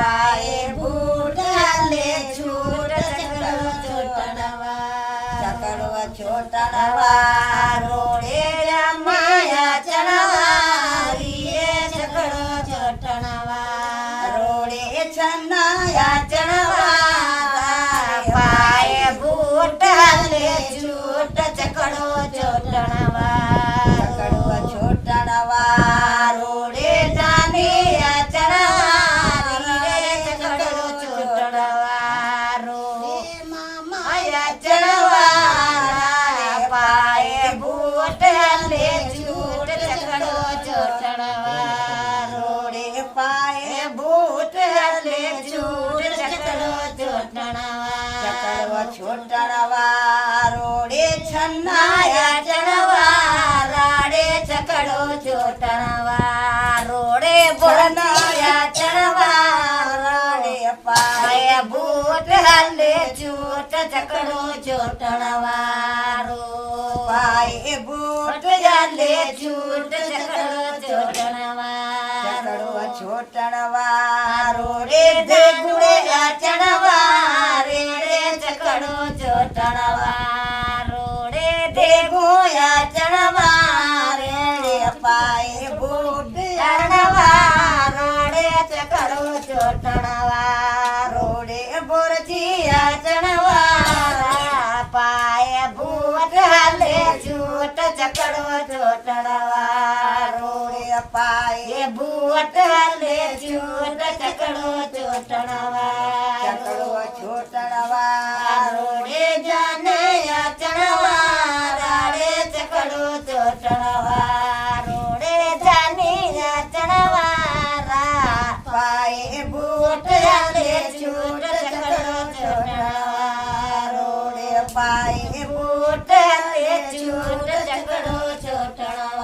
पाए बूट ले छूट चकड़ो छोटनवा चकड़ो छोटनवा रोड़े माया चढ़वा रे चकड़ो छोटनवा रोड़े छन्नाया चढ़वा पाए बूट ले छूट चकड़ो छोटनवा चकड़ो छोटनवा रोड़े जाने चढ़वा रे चकड़ो छोटनवा रोड़े माया चढ़वा पाए बूट ले छूट चकड़ो छोटनवा रोड़े पाए बूट ले छूट चकड़ो छोटनवा चकड़ो छोटनवा रोड़े छन्नाया चढ़वा राड़े चकड़ो छोटनवा रोड़े बोरनाया चढ़वा राड़े पाए बूट ले छूट चकड़ो छोटनवा रो पाए बूट ले छूट चकड़ो छोटनवा चकड़ो छोटनवा रोड़े गुड़े चढ़वा रे चकड़ो छोटनवा रोड़े गोया चढ़वा रे पाए बूट चढ़वा रोड़े चकड़ो छोटनवा रोड़े बोरजिया चढ़वा पाए बूट ले छूट चकड़ो छोटनवा रोड़े पाए बूट ले छूट चकड़ो छोटनवा चकड़ो छोटनवा रोड़े जाने चढ़वा राड़े चकड़ो छोटनवा रोड़े जाने चढ़वा पाए बूट ले छूट चकड़ो छोटनवा रोड़े पाए बूट ले छूट चकड़ो छोटनवा।